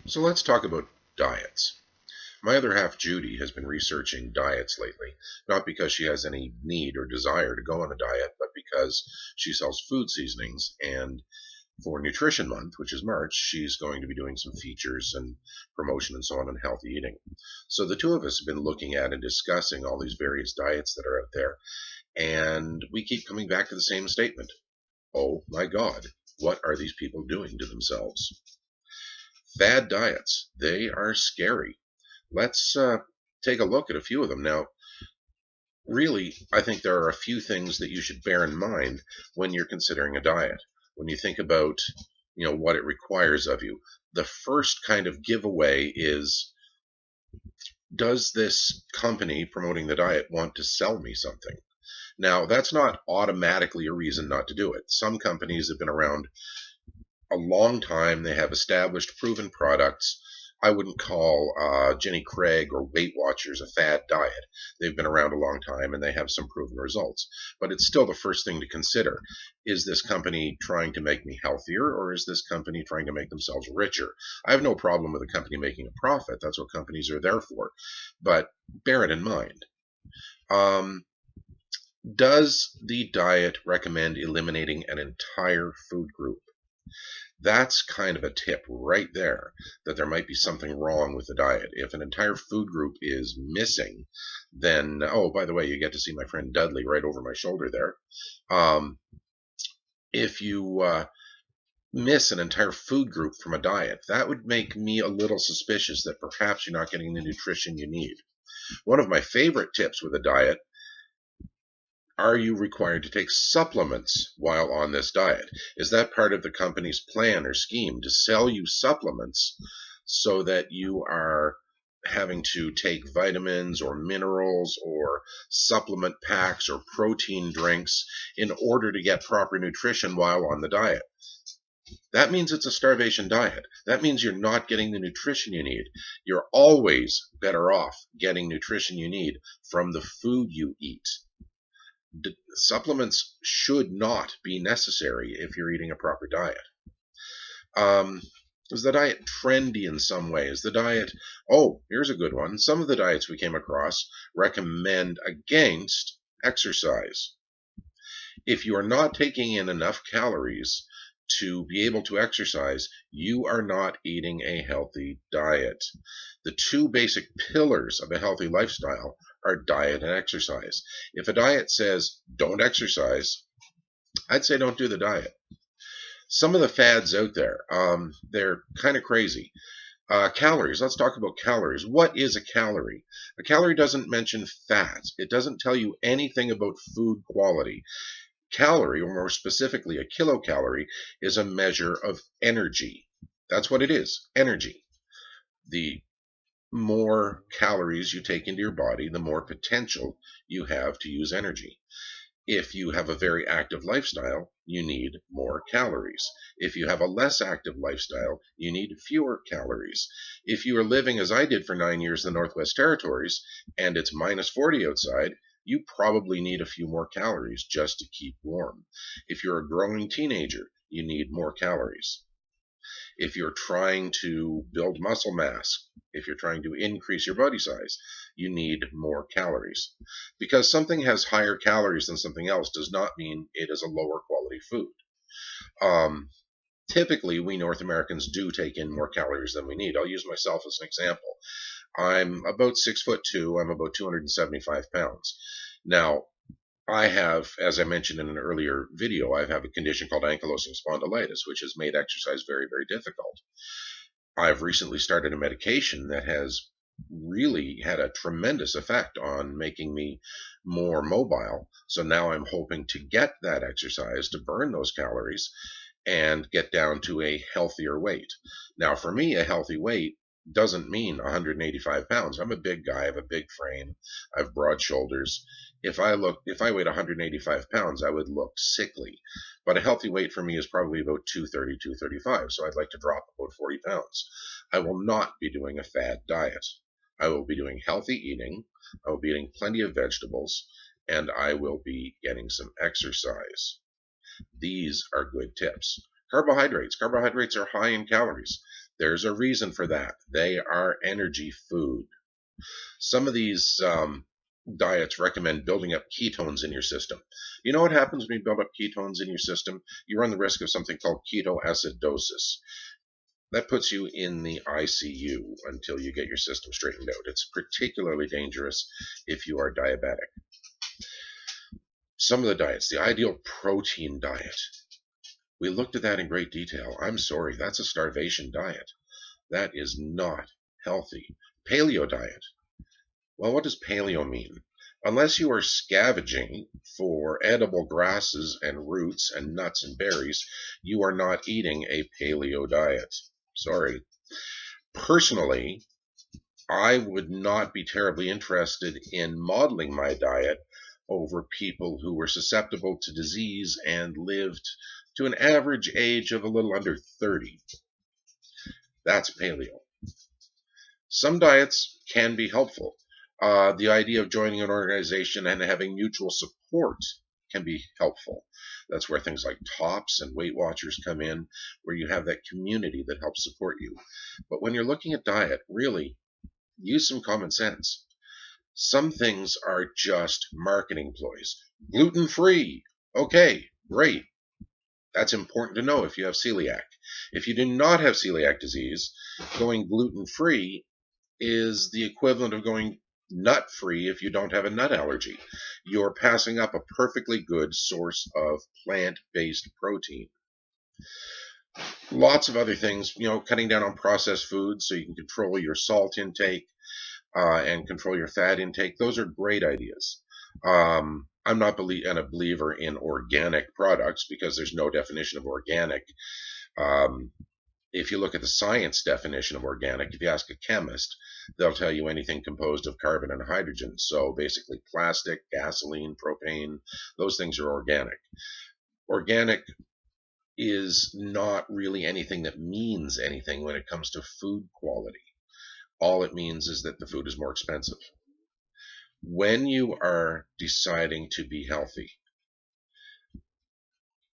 So let's talk about diets. My other half, Judy, has been researching diets lately, not because she has any need or desire to go on a diet, but because she sells food seasonings. And for Nutrition Month, which is March, she's going to be doing some features and promotion and so on healthy eating. So the two of us have been looking at and discussing all these various diets that are out there, and we keep coming back to the same statement. Oh my God, what are these people doing to themselves? Fad diets, they are scary. Let's take a look at a few of them. Now, really, I think there are a few things that you should bear in mind when you're considering a diet. When you think about, what it requires of you. The first kind of giveaway is, does this company promoting the diet want to sell me something? Now, that's not automatically a reason not to do it. Some companies have been around a long time. They have established, proven products. I wouldn't call Jenny Craig or Weight Watchers a fad diet. They've been around a long time and they have some proven results. But it's still the first thing to consider. Is this company trying to make me healthier, or is this company trying to make themselves richer? I have no problem with a company making a profit. That's what companies are there for. But bear it in mind. Does the diet recommend eliminating an entire food group? That's kind of a tip right there that there might be something wrong with the diet. If an entire food group is missing, then, oh, by the way, you get to see my friend Dudley right over my shoulder there. If you miss an entire food group from a diet, that would make me a little suspicious that perhaps you're not getting the nutrition you need. One of my favorite tips with a diet: are you required to take supplements while on this diet? Is that part of the company's plan or scheme to sell you supplements so that you are having to take vitamins or minerals or supplement packs or protein drinks in order to get proper nutrition while on the diet? That means it's a starvation diet. That means you're not getting the nutrition you need. You're always better off getting nutrition you need from the food you eat. Supplements should not be necessary if you're eating a proper diet. Is the diet trendy in some ways? Here's a good one. Some of the diets we came across recommend against exercise. If you are not taking in enough calories to be able to exercise, you are not eating a healthy diet. The two basic pillars of a healthy lifestyle are diet and exercise. If a diet says don't exercise, I'd say don't do the diet. Some of the fads out there, they're kind of crazy. Calories. Let's talk about calories. What is a calorie? A calorie doesn't mention fat. It doesn't tell you anything about food quality. Calorie, or more specifically a kilocalorie, is a measure of energy. That's what it is, energy. The more calories you take into your body, the more potential you have to use energy. If you have a very active lifestyle, you need more calories. If you have a less active lifestyle, you need fewer calories. If you are living, as I did for 9 years in the Northwest Territories, and it's minus 40 outside, you probably need a few more calories just to keep warm. If you're a growing teenager, you need more calories. If you're trying to build muscle mass, if you're trying to increase your body size, you need more calories. Because something has higher calories than something else does not mean it is a lower quality food. Typically, we North Americans do take in more calories than we need. I'll use myself as an example. I'm about 6'2". I'm about 275 pounds. Now, I have, as I mentioned in an earlier video, I have a condition called ankylosing spondylitis, which has made exercise very, very difficult. I've recently started a medication that has really had a tremendous effect on making me more mobile. So now I'm hoping to get that exercise to burn those calories and get down to a healthier weight. Now, for me, a healthy weight doesn't mean 185 pounds. I'm a big guy. I have a big frame. I have broad shoulders. If I weighed 185 pounds, I would look sickly. But a healthy weight for me is probably about 230, 235. So I'd like to drop about 40 pounds. I will not be doing a fad diet. I will be doing healthy eating. I will be eating plenty of vegetables, and I will be getting some exercise. These are good tips. Carbohydrates. Carbohydrates are high in calories. There's a reason for that. They are energy food. Some of these diets recommend building up ketones in your system. You know what happens when you build up ketones in your system? You run the risk of something called ketoacidosis. That puts you in the ICU until you get your system straightened out. It's particularly dangerous if you are diabetic. Some of the diets, the ideal protein diet, we looked at that in great detail. I'm sorry, that's a starvation diet. That is not healthy. Paleo diet. Well, what does paleo mean? Unless you are scavenging for edible grasses and roots and nuts and berries, you are not eating a paleo diet. Sorry. Personally, I would not be terribly interested in modeling my diet over people who were susceptible to disease and lived to an average age of a little under 30. That's paleo. Some diets can be helpful. The idea of joining an organization and having mutual support can be helpful. That's where things like TOPS and Weight Watchers come in, where you have that community that helps support you. But when you're looking at diet, really, use some common sense. Some things are just marketing ploys. Gluten-free. Okay, great. That's important to know if you have celiac. If you do not have celiac disease, going gluten-free is the equivalent of going nut-free if you don't have a nut allergy. You're passing up a perfectly good source of plant-based protein. Lots of other things, cutting down on processed foods so you can control your salt intake and control your fat intake. Those are great ideas. I'm not a believer in organic products because there's no definition of organic. If you look at the science definition of organic, if you ask a chemist, they'll tell you anything composed of carbon and hydrogen. So basically plastic, gasoline, propane, those things are organic. Organic is not really anything that means anything when it comes to food quality. All it means is that the food is more expensive. When you are deciding to be healthy,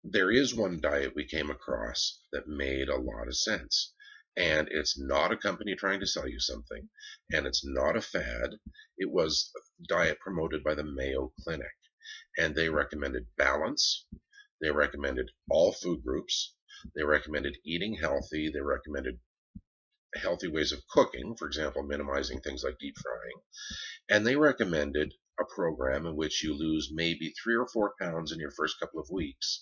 there is one diet we came across that made a lot of sense. And it's not a company trying to sell you something, and it's not a fad. It was a diet promoted by the Mayo Clinic, and they recommended balance. They recommended all food groups. They recommended eating healthy. They recommended healthy ways of cooking, for example, minimizing things like deep frying. And they recommended a program in which you lose maybe 3 or 4 pounds in your first couple of weeks,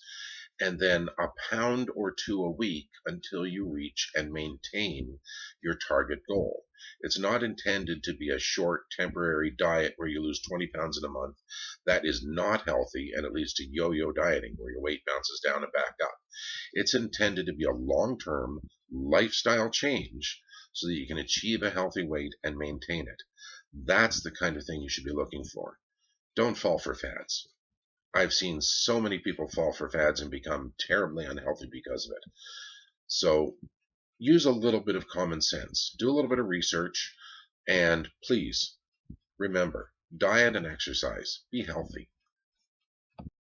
and then a pound or 2 a week until you reach and maintain your target goal. It's not intended to be a short temporary diet where you lose 20 pounds in a month. That is not healthy, and it leads to yo-yo dieting where your weight bounces down and back up. It's intended to be a long-term lifestyle change so that you can achieve a healthy weight and maintain it. That's the kind of thing you should be looking for. Don't fall for fads. I've seen so many people fall for fads and become terribly unhealthy because of it. So use a little bit of common sense. Do a little bit of research. And please remember, diet and exercise. Be healthy.